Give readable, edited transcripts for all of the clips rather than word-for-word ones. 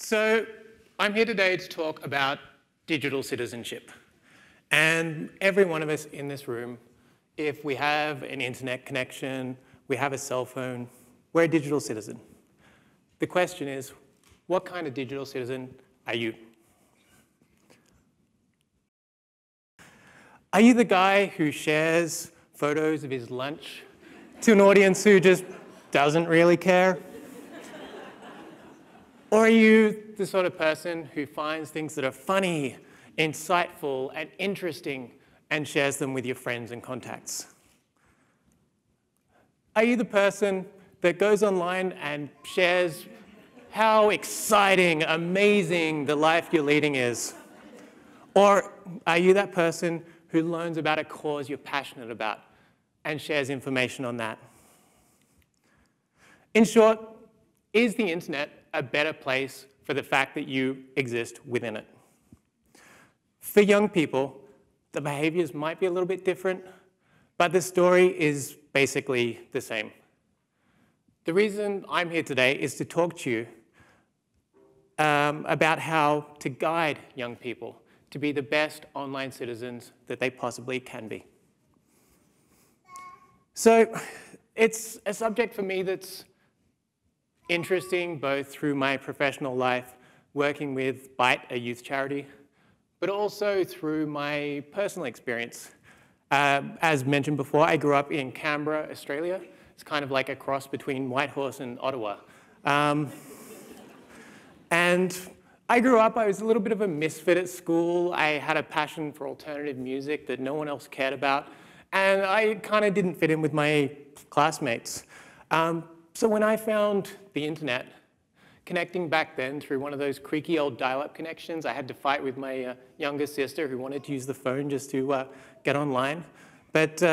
So I'm here today to talk about digital citizenship. And every one of us in this room, if we have an internet connection, we have a cell phone, we're a digital citizen. The question is, what kind of digital citizen are you? Are you the guy who shares photos of his lunch to an audience who just doesn't really care? Or are you the sort of person who finds things that are funny, insightful, and interesting and shares them with your friends and contacts? Are you the person that goes online and shares how exciting, amazing the life you're leading is? Or are you that person who learns about a cause you're passionate about and shares information on that? In short, is the internet a better place for the fact that you exist within it? For young people, the behaviors might be a little bit different, but the story is basically the same. The reason I'm here today is to talk to you about how to guide young people to be the best online citizens that they possibly can be. So it's a subject for me that's interesting both through my professional life, working with Byte, a youth charity, but also through my personal experience. As mentioned before, I grew up in Canberra, Australia. It's kind of like a cross between Whitehorse and Ottawa. And I grew up, I was a little bit of a misfit at school. I had a passion for alternative music that no one else cared about. And I kind of didn't fit in with my classmates. So when I found the internet, connecting back then through one of those creaky old dial-up connections, I had to fight with my younger sister who wanted to use the phone just to get online. But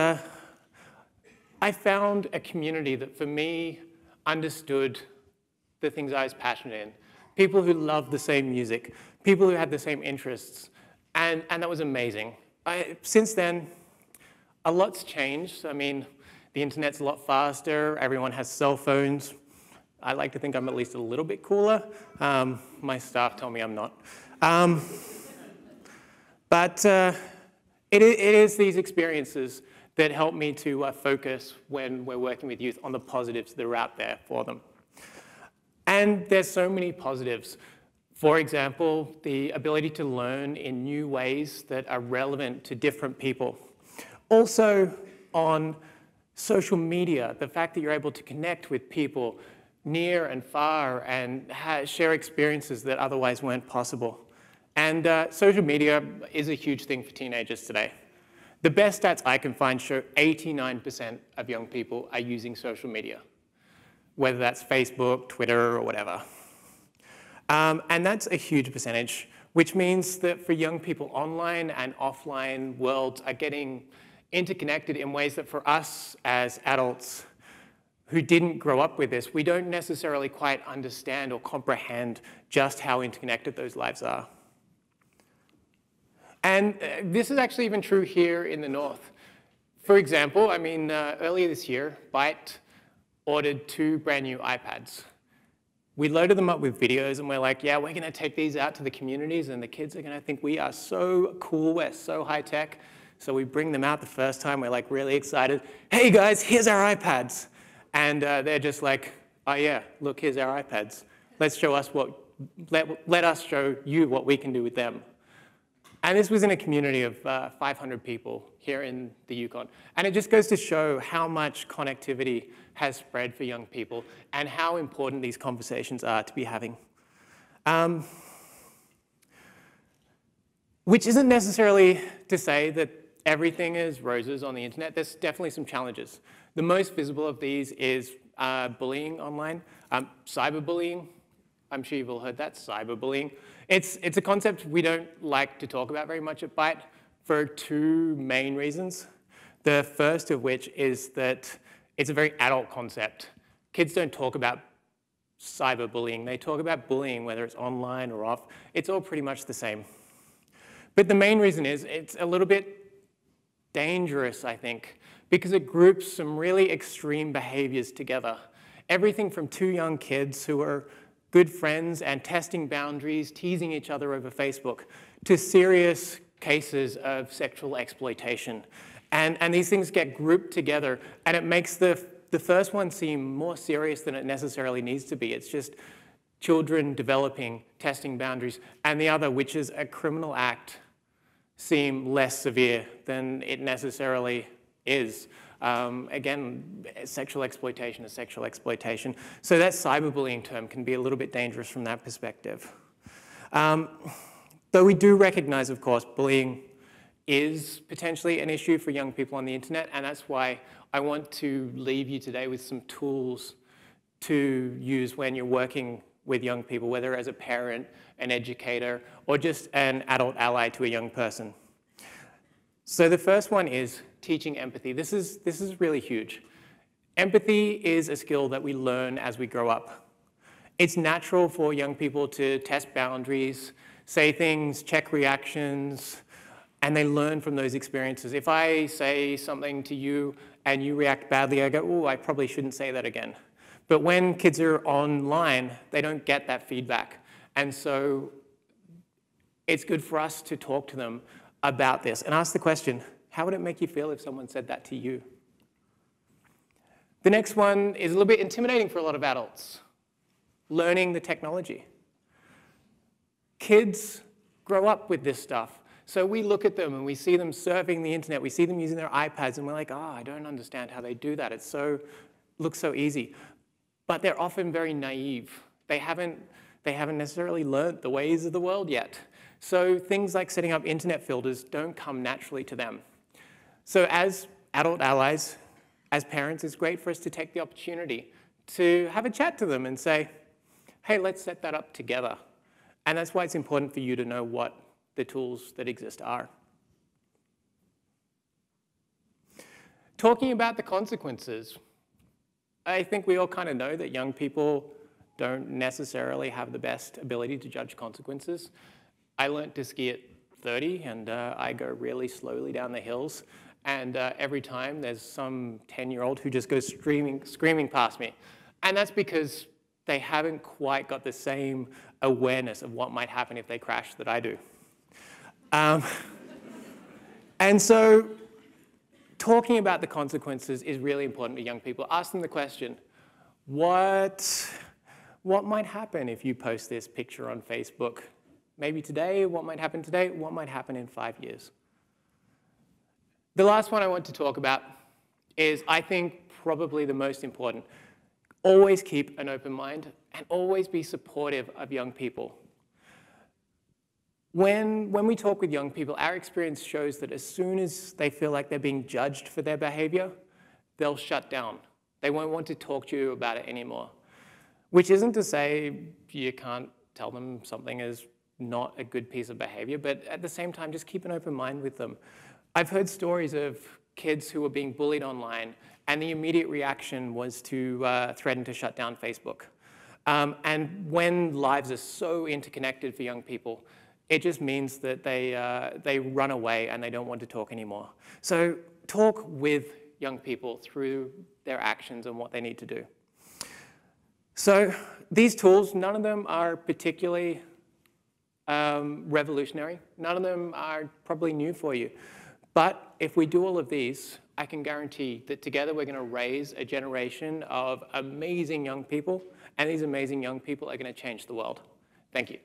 I found a community that for me understood the things I was passionate in. People who loved the same music, people who had the same interests, and that was amazing. Since then, a lot's changed. I mean, the internet's a lot faster, everyone has cell phones. I like to think I'm at least a little bit cooler. My staff tell me I'm not. But it is these experiences that help me to focus when we're working with youth on the positives that are out there for them. And there's so many positives. For example, the ability to learn in new ways that are relevant to different people. Also on social media, the fact that you're able to connect with people near and far and share experiences that otherwise weren't possible. And social media is a huge thing for teenagers today. The best stats I can find show 89% of young people are using social media, whether that's Facebook, Twitter, or whatever. And that's a huge percentage, which means that for young people, online and offline worlds are getting interconnected in ways that for us as adults who didn't grow up with this, we don't necessarily quite understand or comprehend just how interconnected those lives are. And this is actually even true here in the North. For example, I mean, earlier this year, Byte ordered 2 brand new iPads. We loaded them up with videos and we're like, yeah, we're gonna take these out to the communities and the kids are gonna think we are so cool, we're so high tech. So we bring them out the first time, we're like really excited. Hey guys, here's our iPads. And they're just like, oh yeah, look, here's our iPads. Let's show us let us show you what we can do with them. And this was in a community of 500 people here in the Yukon. And it just goes to show how much connectivity has spread for young people and how important these conversations are to be having. Which isn't necessarily to say that everything is roses on the internet. There's definitely some challenges. The most visible of these is bullying online, cyberbullying. I'm sure you've all heard that, cyberbullying. It's a concept we don't like to talk about very much at Byte for 2 main reasons. The first of which is that it's a very adult concept. Kids don't talk about cyberbullying. They talk about bullying, whether it's online or off. It's all pretty much the same. But the main reason is it's a little bit dangerous, I think, because it groups some really extreme behaviors together. Everything from 2 young kids who are good friends and testing boundaries, teasing each other over Facebook, to serious cases of sexual exploitation. And these things get grouped together, and it makes the first one seem more serious than it necessarily needs to be. It's just children developing, testing boundaries, and the other, which is a criminal act, seem less severe than it necessarily is. Again, sexual exploitation is sexual exploitation. So that cyberbullying term can be a little bit dangerous from that perspective. Though we do recognize, of course, bullying is potentially an issue for young people on the internet, and that's why I want to leave you today with some tools to use when you're working with young people, whether as a parent, an educator, or just an adult ally to a young person. So the first one is teaching empathy. This is really huge. Empathy is a skill that we learn as we grow up. It's natural for young people to test boundaries, say things, check reactions, and they learn from those experiences. If I say something to you and you react badly, I go, "Ooh, I probably shouldn't say that again." But when kids are online, they don't get that feedback. And so it's good for us to talk to them about this and ask the question, how would it make you feel if someone said that to you? The next one is a little bit intimidating for a lot of adults, learning the technology. Kids grow up with this stuff. So we look at them and we see them surfing the internet, we see them using their iPads, and we're like, I don't understand how they do that. It looks so easy. But they're often very naive. They haven't necessarily learned the ways of the world yet. So things like setting up internet filters don't come naturally to them. So as adult allies, as parents, it's great for us to take the opportunity to have a chat to them and say, hey, let's set that up together. And that's why it's important for you to know what the tools that exist are. Talking about the consequences, I think we all kind of know that young people don't necessarily have the best ability to judge consequences. I learned to ski at 30, and I go really slowly down the hills. And every time there's some 10-year-old who just goes screaming past me. And that's because they haven't quite got the same awareness of what might happen if they crash that I do. And so talking about the consequences is really important to young people. Ask them the question, what might happen if you post this picture on Facebook? Maybe today, what might happen today? What might happen in 5 years? The last one I want to talk about is, I think, probably the most important. Always keep an open mind and always be supportive of young people. When we talk with young people, our experience shows that as soon as they feel like they're being judged for their behavior, they'll shut down. They won't want to talk to you about it anymore. Which isn't to say you can't tell them something is not a good piece of behavior, but at the same time, just keep an open mind with them. I've heard stories of kids who were being bullied online, and the immediate reaction was to threaten to shut down Facebook. And when lives are so interconnected for young people, it just means that they run away and they don't want to talk anymore. So talk with young people through their actions and what they need to do. So these tools, none of them are particularly revolutionary. None of them are probably new for you. But if we do all of these, I can guarantee that together we're going to raise a generation of amazing young people, and these amazing young people are going to change the world. Thank you.